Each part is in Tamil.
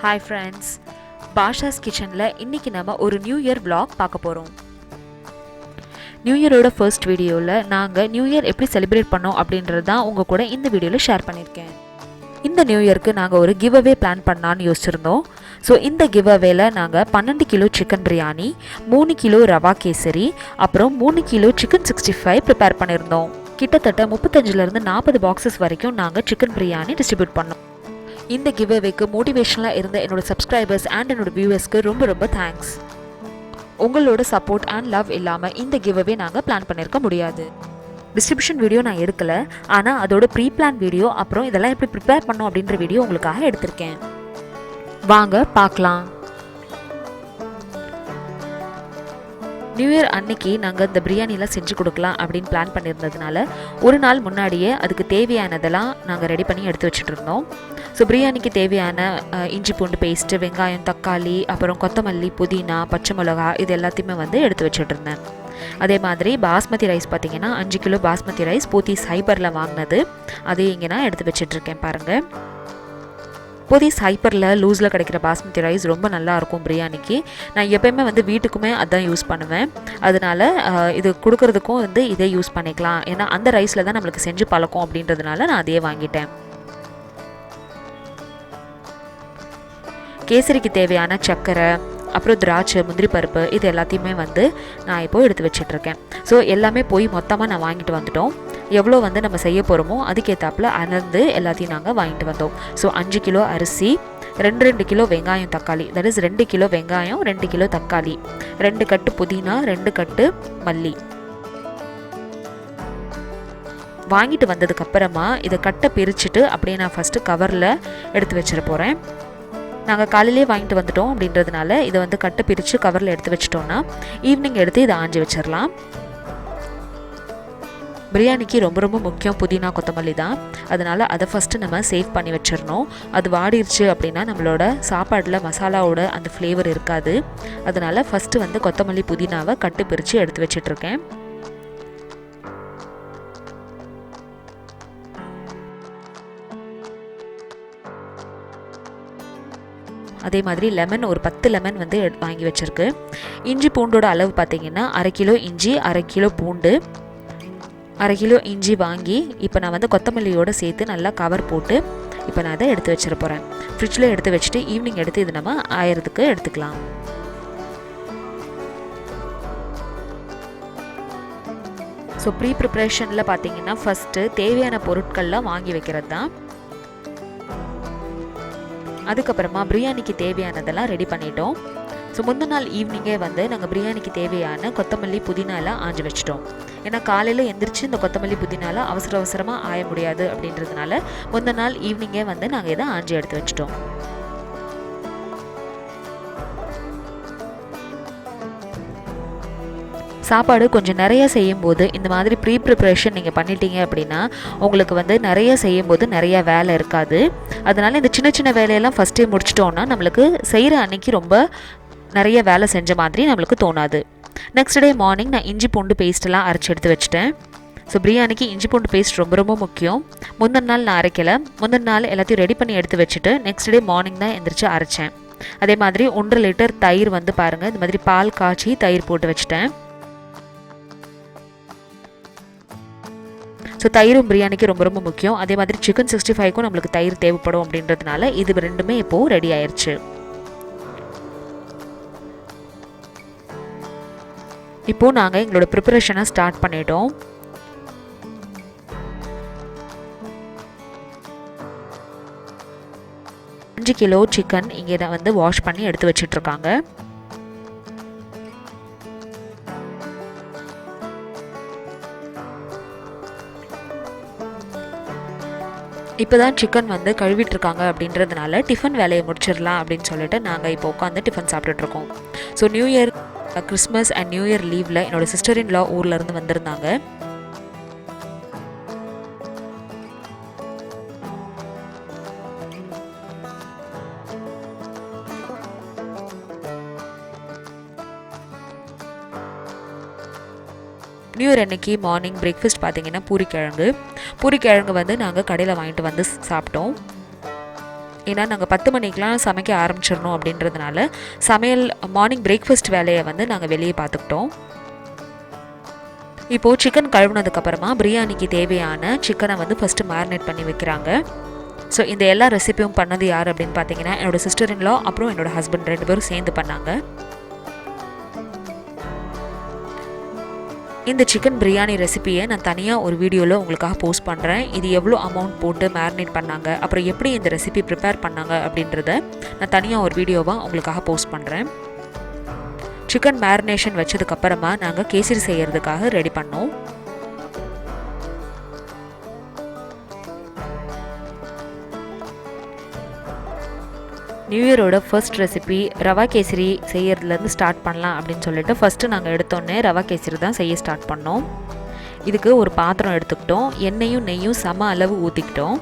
Hi friends, Basha's Kitchenல இன்னைக்கு நம்ம ஒரு நியூ இயர் vlog பார்க்க போறோம். நியூ இயரோட ஃபர்ஸ்ட் வீடியோல நாங்க நியூ இயர் எப்படி செலிப்ரேட் பண்ணோம் அப்படின்றது தான் உங்க கூட இந்த வீடியோல ஷேர் பண்ணிருக்கேன். இந்த நியூ இயருக்கு நாங்க ஒரு கிவ் அவே பிளான் பண்ணலாம்னு யோசிச்சிருந்தோம். ஸோ இந்த கிவ் அவேல நாங்கள் 12 kilo chicken biryani, 3 kilo rava kesari, அப்புறம் 3 கிலோ சிக்கன் 65 ப்ரிப்பேர் பண்ணியிருந்தோம். கிட்டத்தட்ட 35லேருந்து 40 பாக்ஸஸ் வரைக்கும் நாங்கள் சிக்கன் பிரியாணி டிஸ்ட்ரிபியூட் பண்ணோம். இந்த கிவ் அவேக்கு மோட்டிவேஷனலாக இருந்த என்னோட சப்ஸ்கிரைபர்ஸ் அண்ட் என்னோட வியூவர்ஸ்க்கு ரொம்ப தேங்க்ஸ். உங்களோட சப்போர்ட் அண்ட் லவ் இல்லாமல் இந்த கிவ் அவே நாங்கள் பிளான் பண்ணியிருக்க முடியாது. டிஸ்ட்ரிபியூஷன் வீடியோ நான் எடுக்கலை, ஆனால் அதோட ப்ரீ பிளான் வீடியோ அப்புறம் இதெல்லாம் எப்படி ப்ரிப்பேர் பண்ணோம் அப்படின்ற வீடியோ உங்களுக்காக எடுத்திருக்கேன். வாங்க பார்க்கலாம். நியூ இயர் அன்னைக்கு நாங்கள் இந்த பிரியாணிலாம் செஞ்சு கொடுக்கலாம் அப்படின்னு பிளான் பண்ணியிருந்ததுனால ஒரு நாள் முன்னாடியே அதுக்கு தேவையானதெல்லாம் நாங்கள் ரெடி பண்ணி எடுத்து வச்சுட்டு இருந்தோம். ஸோ பிரியாணிக்கு தேவையான இஞ்சி பூண்டு பேஸ்ட்டு, வெங்காயம், தக்காளி, அப்புறம் கொத்தமல்லி, புதினா, பச்சை மிளகா இது எல்லாத்தையுமே எடுத்து வச்சுட்டு இருந்தேன். அதே மாதிரி பாஸ்மதி ரைஸ் பார்த்திங்கன்னா 5 கிலோ பாஸ்மதி ரைஸ் போத்தீஸ் ஹைப்பரில் வாங்கினது, அதையும் இங்கே நான் எடுத்து வச்சிட்ருக்கேன் பாருங்கள். போத்தீஸ் ஹைப்பரில் லூஸில் கிடைக்கிற பாஸ்மதி ரைஸ் ரொம்ப நல்லாயிருக்கும் பிரியாணிக்கு. நான் எப்போயுமே வீட்டுக்குமே அதான் யூஸ் பண்ணுவேன். அதனால் இது கொடுக்கறதுக்கும் இதே யூஸ் பண்ணிக்கலாம். ஏன்னா அந்த ரைஸில் தான் நம்மளுக்கு செஞ்சு பழக்கம் அப்படின்றதுனால நான் அதையே வாங்கிட்டேன். கேசரிக்கு தேவையான சர்க்கரை, அப்புறம் திராட்சை, முந்திரி பருப்பு இது எல்லாத்தையுமே நான் இப்போது எடுத்து வச்சிட்ருக்கேன். ஸோ எல்லாமே போய் மொத்தமாக நான் வாங்கிட்டு வந்துட்டோம். எவ்வளோ நம்ம செய்ய போகிறோமோ அதுக்கேற்றாப்புல அனர்ந்து எல்லாத்தையும் நாங்கள் வாங்கிட்டு வந்தோம். ஸோ 5 கிலோ அரிசி, 2 கிலோ வெங்காயம் தக்காளி, தட் இஸ் 2 கிலோ வெங்காயம், 2 கிலோ தக்காளி, 2 கட்டு புதினா, 2 கட்டு மல்லி. வாங்கிட்டு வந்ததுக்கப்புறமா இதை கட்டை பிரிச்சுட்டு அப்படியே நான் ஃபஸ்ட்டு கவரில் எடுத்து வச்சிட போகிறேன். நாங்கள் காலையிலே வாங்கிட்டு வந்துட்டோம் அப்படின்றதுனால இதை கட்டை பிரித்து கவரில் எடுத்து வச்சிட்டோன்னா ஈவினிங் எடுத்து இதை ஆஞ்சி வச்சிடலாம். பிரியாணிக்கு ரொம்ப முக்கியம் புதினா, கொத்தமல்லி தான். அதனால் அதை ஃபஸ்ட்டு நம்ம சேவ் பண்ணி வச்சிடணும். அது வாடிடுச்சு அப்படின்னா நம்மளோட சாப்பாடில் மசாலாவோட அந்த ஃப்ளேவர் இருக்காது. அதனால் ஃபஸ்ட்டு கொத்தமல்லி, புதினாவை கட்டு பிரித்து எடுத்து வச்சிட்ருக்கேன். அதே மாதிரி லெமன் ஒரு 10 லெமன் வாங்கி வச்சுருக்கு. இஞ்சி பூண்டோட அளவு பார்த்திங்கன்னா 1/2 கிலோ இஞ்சி, 1/2 கிலோ பூண்டு, 1/2 கிலோ இஞ்சி வாங்கி இப்போ நான் கொத்தமல்லியோடு சேர்த்து நல்லா கவர் போட்டு இப்போ நான் அதை எடுத்து வச்சிட போகிறேன். ஃப்ரிட்ஜில் எடுத்து வச்சுட்டு ஈவினிங் எடுத்து இது நம்ம ஆயிரத்துக்கு எடுத்துக்கலாம். ஸோ ப்ரீ ப்ரிப்ரேஷனில் பார்த்திங்கன்னா ஃபஸ்ட்டு தேவையான பொருட்கள்லாம் வாங்கி வைக்கிறது தான். அதுக்கப்புறமா பிரியாணிக்கு தேவையானதெல்லாம் ரெடி பண்ணிட்டோம். ஸோ முந்தின நாள் ஈவினிங்கே நாங்கள் பிரியாணிக்கு தேவையான கொத்தமல்லி, புதினாலாம் ஆஞ்சி வச்சிட்டோம். ஏன்னா காலையில் எந்திரிச்சு இந்த கொத்தமல்லி, புதினாலாம் அவசரமாக ஆய முடியாது அப்படின்றதுனால முந்தின நாள் ஈவினிங்கே நாங்கள் இதை ஆஞ்சி எடுத்து வச்சிட்டோம். சாப்பாடு கொஞ்சம் நிறைய செய்யும்போது இந்த மாதிரி ப்ரீ ப்ரிப்ரேஷன் நீங்கள் பண்ணிட்டீங்க அப்படின்னா உங்களுக்கு நிறைய செய்யும்போது நிறைய வேலை இருக்காது. அதனால் இந்த சின்ன வேலையெல்லாம் ஃபஸ்ட்டே முடிச்சிட்டோன்னா நம்மளுக்கு செய்கிற அன்னைக்கு ரொம்ப நிறைய வேலை செஞ்ச மாதிரி நம்மளுக்கு தோணாது. நெக்ஸ்ட் டே மார்னிங் நான் இஞ்சி பூண்டு பேஸ்ட்டெல்லாம் அரைச்சி எடுத்து வச்சுட்டேன். ஸோ பிரியாணிக்கு இஞ்சி பூண்டு பேஸ்ட் ரொம்ப முக்கியம். முந்தின நாள் நான் அரைக்கலை, முந்தின நாள் எல்லாத்தையும் ரெடி பண்ணி எடுத்து வச்சுட்டு நெக்ஸ்ட் டே மார்னிங் தான் எந்திரிச்சு அரைச்சேன். அதே மாதிரி 1.5 லிட்டர் தயிர் பாருங்கள், இந்த மாதிரி பால் காய்ச்சி தயிர் போட்டு வச்சுட்டேன். ஸோ தயிரும் பிரியாணிக்கு ரொம்ப முக்கியம். அதே மாதிரி சிக்கன் 65க்கும் நம்மளுக்கு தயிர் தேவைப்படும் அப்படின்றதுனால இது ரெண்டுமே இப்போது ரெடி ஆயிடுச்சு. இப்போது நாங்கள் எங்களோட ப்ரிப்பரேஷனை ஸ்டார்ட் பண்ணிட்டோம். அஞ்சு கிலோ சிக்கன் இங்கே வாஷ் பண்ணி எடுத்து வச்சிட்ருக்காங்க. இப்போ தான் சிக்கன் கழுவிட்டுருக்காங்க அப்படின்றதுனால டிஃபன் வேலையை முடிச்சிடலாம் அப்படின்னு சொல்லிட்டு நாங்கள் இப்போ உட்காந்து டிஃபன் சாப்பிட்டுட்ருக்கோம். So new year, Christmas and new year லீவில் என்னோடய சிஸ்டர் இன் லா ஊர்லேருந்து வந்திருந்தாங்க. நியூ இயர் அன்னைக்கு மார்னிங் பிரேக்ஃபாஸ்ட் பார்த்திங்கன்னா பூரிக்கிழங்கு நாங்கள் கடையில் வாங்கிட்டு சாப்பிட்டோம். ஏன்னா நாங்கள் 10 மணிக்கெலாம் சமைக்க ஆரம்பிச்சிடணும் அப்படின்றதுனால சமையல் மார்னிங் பிரேக்ஃபாஸ்ட் வேலையை வந்து நாங்கள் வெளியே பார்த்துக்கிட்டோம். இப்போது சிக்கன் கழுவுனதுக்கப்புறமா பிரியாணிக்கு தேவையான சிக்கனை வந்து ஃபஸ்ட்டு மேரினேட் பண்ணி வைக்கிறாங்க. ஸோ இந்த எல்லா ரெசிபியும் பண்ணது யார் அப்படின்னு பார்த்தீங்கன்னா என்னோடய சிஸ்டர் இன் லா அப்புறம் என்னோடய ஹஸ்பண்ட் 2 பேரும் சேர்ந்து பண்ணாங்க. இந்த சிக்கன் பிரியாணி ரெசிபியை நான் தனியாக ஒரு வீடியோவில் உங்களுக்காக போஸ்ட் பண்ணுறேன். இது எவ்வளோ அமௌண்ட் போட்டு மேரினேட் பண்ணாங்க, அப்புறம் எப்படி இந்த ரெசிபி ப்ரிப்பேர் பண்ணாங்க அப்படின்றத நான் தனியாக ஒரு வீடியோவாக உங்களுக்காக போஸ்ட் பண்ணுறேன். சிக்கன் மேரினேஷன் வச்சதுக்கப்புறமா நாங்கள் கேசரி செய்கிறதுக்காக ரெடி பண்ணோம். நியூ இயரோட ஃபர்ஸ்ட் ரெசிபி ரவா கேசரி செய்யறதுலேருந்து ஸ்டார்ட் பண்ணலாம் அப்படின்னு சொல்லிட்டு ஃபஸ்ட்டு நாங்கள் எடுத்தோன்னே ரவா கேசரி தான் செய்ய ஸ்டார்ட் பண்ணோம். இதுக்கு ஒரு பாத்திரம் எடுத்துக்கிட்டோம். எண்ணெயும் நெய்யும் சம அளவு ஊற்றிக்கிட்டோம்.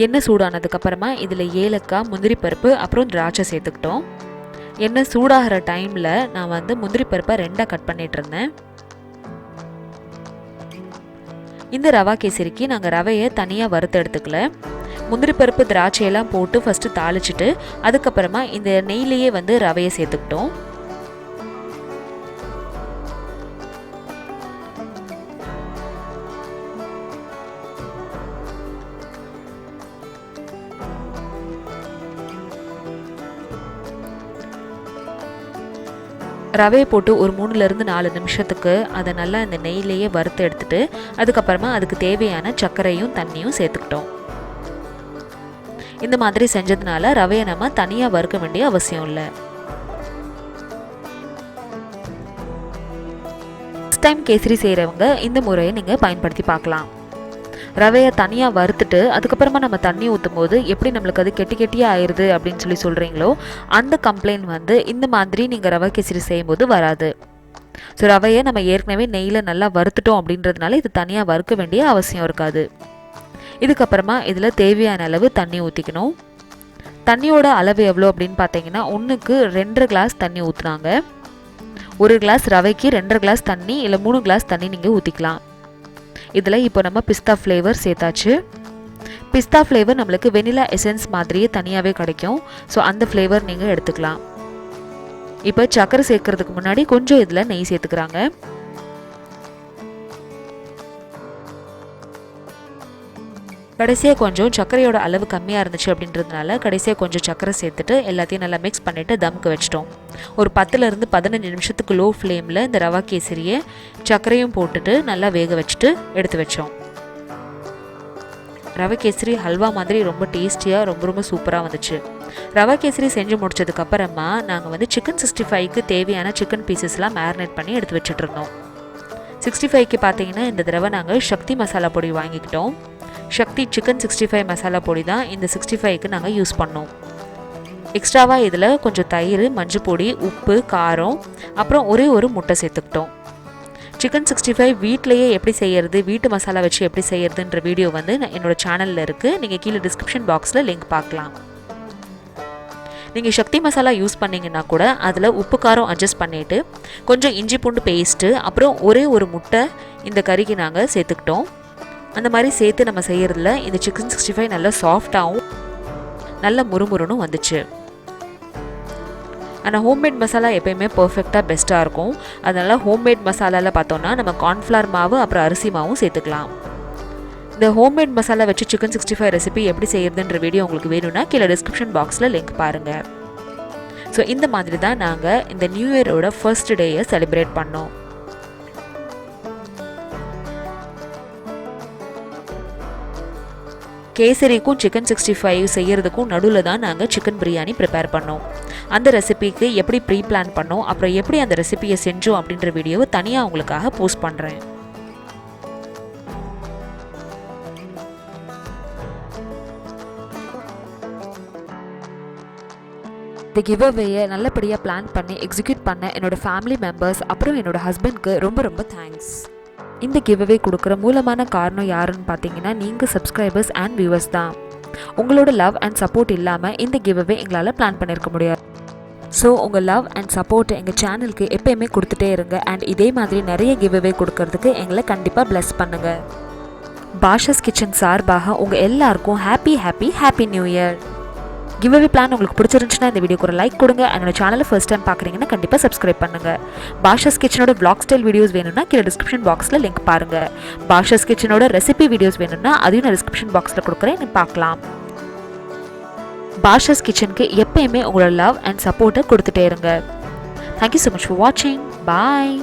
எண்ணெய் சூடானதுக்கப்புறமா இதில் ஏலக்காய், முந்திரி பருப்பு அப்புறம் திராட்சை சேர்த்துக்கிட்டோம். எண்ணெய் சூடாகிற டைமில் நான் வந்து முந்திரி பருப்பை 2ஆக கட் பண்ணிகிட்டு இருந்தேன். இந்த ரவா கேசரிக்கு நாங்கள் ரவையை தனியாக வறுத்து எடுத்துக்கல. முந்திரி பருப்பு திராட்சையெல்லாம் போட்டு ஃபஸ்ட்டு தாளிச்சிட்டு அதுக்கப்புறமா இந்த நெய்லேயே வந்து ரவையை சேர்த்துக்கிட்டோம். ரவையை போட்டு ஒரு 3லேருந்து 4 நிமிஷத்துக்கு அதை நல்லா இந்த நெய்லேயே வறுத்து எடுத்துட்டு அதுக்கப்புறமா அதுக்கு தேவையான சர்க்கரையும் தண்ணியும் சேர்த்துக்கிட்டோம். இந்த மாதிரி செஞ்சதுனால ரவையை நம்ம தனியாக வறுக்க வேண்டிய அவசியம் இல்லை. ஃபர்ஸ்ட் டைம் கேசரி செய்கிறவங்க இந்த முறையை நீங்கள் பயன்படுத்தி பார்க்கலாம். ரவையை தனியாக வறுத்துட்டு அதுக்கப்புறமா நம்ம தண்ணி ஊற்றும் போது எப்படி நம்மளுக்கு அது கெட்டி கெட்டியாக ஆயிடுது அப்படின்னு சொல்கிறீங்களோ அந்த கம்ப்ளைண்ட் வந்து இந்த மாதிரி நீங்கள் ரவை கேசரி செய்யும்போது வராது. ஸோ ரவையை நம்ம ஏற்கனவே நெய்யில் நல்லா வறுத்துட்டோம் அப்படின்றதுனால இது தனியாக வறுக்க வேண்டிய அவசியம் இருக்காது. இதுக்கப்புறமா இதில் தேவையான அளவு தண்ணி ஊற்றிக்கணும். தண்ணியோட அளவு எவ்வளோ அப்படின்னு பார்த்தீங்கன்னா 1க்கு 2.5 கிளாஸ் தண்ணி ஊற்றுனாங்க. 1 கிளாஸ் ரவைக்கு 2.5 கிளாஸ் தண்ணி இல்லை 3 கிளாஸ் தண்ணி நீங்கள் ஊற்றிக்கலாம். இதில் இப்போ நம்ம பிஸ்தா ஃப்ளேவர் சேர்த்தாச்சு. பிஸ்தா ஃப்ளேவர் நம்மளுக்கு வெனிலா எசன்ஸ் மாதிரியே தனியாகவே கிடைக்கும். ஸோ அந்த ஃப்ளேவர் நீங்கள் எடுத்துக்கலாம். இப்போ சர்க்கரை சேர்க்கறதுக்கு முன்னாடி கொஞ்சம் இதில் நெய் சேர்த்துக்கிறாங்க. கடைசியாக கொஞ்சம் சர்க்கரையோட அளவு கம்மியாக இருந்துச்சு அப்படின்றதுனால கடைசியாக கொஞ்சம் சர்க்கரை சேர்த்துட்டு எல்லாத்தையும் நல்லா மிக்ஸ் பண்ணிவிட்டு தம்க்கு வச்சிட்டோம். ஒரு 10லேருந்து 15 நிமிஷத்துக்கு லோ ஃப்ளேமில் இந்த ரவா கேசரியை சர்க்கரையும் போட்டுட்டு நல்லா வேக வச்சுட்டு எடுத்து வச்சோம். ரவை கேசரி ஹல்வா மாதிரி ரொம்ப டேஸ்டியாக ரொம்ப சூப்பராக வந்துச்சு. ரவா கேசரி செஞ்சு முடிச்சதுக்கப்புறமா நாங்கள் வந்து சிக்கன் 65க்கு தேவையான சிக்கன் பீசஸ்லாம் மேரினேட் பண்ணி எடுத்து வச்சுட்டு இருந்தோம். 65க்கு பார்த்தீங்கன்னா இந்த தடவை நாங்கள் சக்தி மசாலா பொடி வாங்கிக்கிட்டோம். சக்தி சிக்கன் 65 மசாலா பொடி தான் இந்த 65க்கு நாங்கள் யூஸ் பண்ணோம். எக்ஸ்ட்ராவாக இதில் கொஞ்சம் தயிர், மஞ்சள் பொடி, உப்பு, காரம் அப்புறம் ஒரே ஒரு முட்டை சேர்த்துக்கிட்டோம். சிக்கன் 65 வீட்டிலையே எப்படி செய்யறது, வீட்டு மசாலா வச்சு எப்படி செய்யறதுன்ற வீடியோ வந்து என்னோட சேனலில் இருக்குது. நீங்கள் கீழே டிஸ்கிரிப்ஷன் பாக்ஸில் லிங்க் பார்க்கலாம். நீங்கள் சக்தி மசாலா யூஸ் பண்ணிங்கன்னா கூட அதில் உப்பு காரம் அட்ஜஸ்ட் பண்ணிவிட்டு கொஞ்சம் இஞ்சி பூண்டு பேஸ்ட்டு அப்புறம் ஒரே ஒரு முட்டை இந்த கறிக்கு நாங்கள் சேர்த்துக்கிட்டோம். அந்த மாதிரி சேர்த்து நம்ம செய்கிறதுல இந்த சிக்கன் 65 நல்லா சாஃப்டாகவும் நல்ல முறுமுறுன்னு வந்துச்சு. ஆனால் ஹோம்மேட் மசாலா எப்பயுமே பர்ஃபெக்டாக பெஸ்ட்டாக இருக்கும். அதனால் ஹோம்மேட் மசாலாவில் பார்த்தோன்னா நம்ம கார்ன்ஃப்ளவர் மாவு அப்புறம் அரிசி மாவும் சேர்த்துக்கலாம். இந்த ஹோம்மேட் மசாலா வச்சு சிக்கன் 65 ரெசிபி எப்படி செய்யறதுன்ற வீடியோ உங்களுக்கு வேணும்னா கீழே டிஸ்கிரிப்ஷன் பாக்ஸில் லிங்க் பாருங்கள். ஸோ இந்த மாதிரி தான் நாங்கள் இந்த நியூ இயரோட ஃபர்ஸ்ட் டேயை செலிப்ரேட் பண்ணோம். கேசரிக்கும் சிக்கன் 65 செய்கிறதுக்கும் நடுவில் தான் நாங்கள் சிக்கன் பிரியாணி ப்ரிப்பேர் பண்ணோம். அந்த ரெசிபிக்கு எப்படி ப்ரீ பிளான் பண்ணோம் அப்புறம் எப்படி அந்த ரெசிபியை செஞ்சோம் அப்படின்ற வீடியோவை தனியாக உங்களுக்காக போஸ்ட் பண்ணுறேன். இந்த கிவ்அவேயை நல்லபடியாக பிளான் பண்ணி எக்ஸிக்யூட் பண்ண என்னோடய ஃபேமிலி மெம்பர்ஸ் அப்புறம் என்னோடய ஹஸ்பண்ட்க்கு ரொம்ப தேங்க்ஸ். இந்த கிவ்அவே கொடுக்குற மூலமான காரணம் யாருன்னு பார்த்தீங்கன்னா நீங்கள் சப்ஸ்கிரைபர்ஸ் அண்ட் வியூவர்ஸ் தான். உங்களோட லவ் அண்ட் சப்போர்ட் இல்லாமல் இந்த கிவ்அவே எங்களால் பிளான் பண்ணியிருக்க முடியாது. ஸோ உங்கள் லவ் அண்ட் சப்போர்ட் எங்கள் சேனலுக்கு எப்போயுமே கொடுத்துட்டே இருங்க. அண்ட் இதே மாதிரி நிறைய கிவ்அவே கொடுக்கறதுக்கு எங்களை கண்டிப்பாக ப்ளஸ் பண்ணுங்கள். பாஷாஸ் கிச்சன் சார்பாக உங்கள் எல்லாருக்கும் happy new year. Giveaway plan உங்களுக்கு பிடிச்சிருந்துச்சுன்னா இந்த வீடியோக்கு ஒரு லைக் கொடுங்க. என்னோட சேனலை ஃபர்ஸ்ட் டைம் பார்க்குறீங்கன்னா கண்டிப்பாக சப்ஸ்கிரைப் பண்ணுங்கள். பாஷாஸ் கிச்சனோட vlog ஸ்டைல் வீடியோஸ் வேணும்னா கீழே டிஸ்கிரிப்ஷன் பாக்ஸில் லிங்க் பாருங்கள். பாஷாஸ் கிச்சனோட ரெசிபி வீடியோஸ் வேணும்னா அதையும் நான் டிஸ்கிரிப்ஷன் பாக்ஸில் கொடுக்குறேன், நீங்கள் பார்க்கலாம். பாஷாஸ் கிச்சனுக்கு எப்பயுமே உங்களோட லவ் அண்ட் சப்போர்ட்டை கொடுத்துட்டே இருங்க. தேங்க்யூ ஸோ மச் ஃபார் வாட்சிங். பாய்.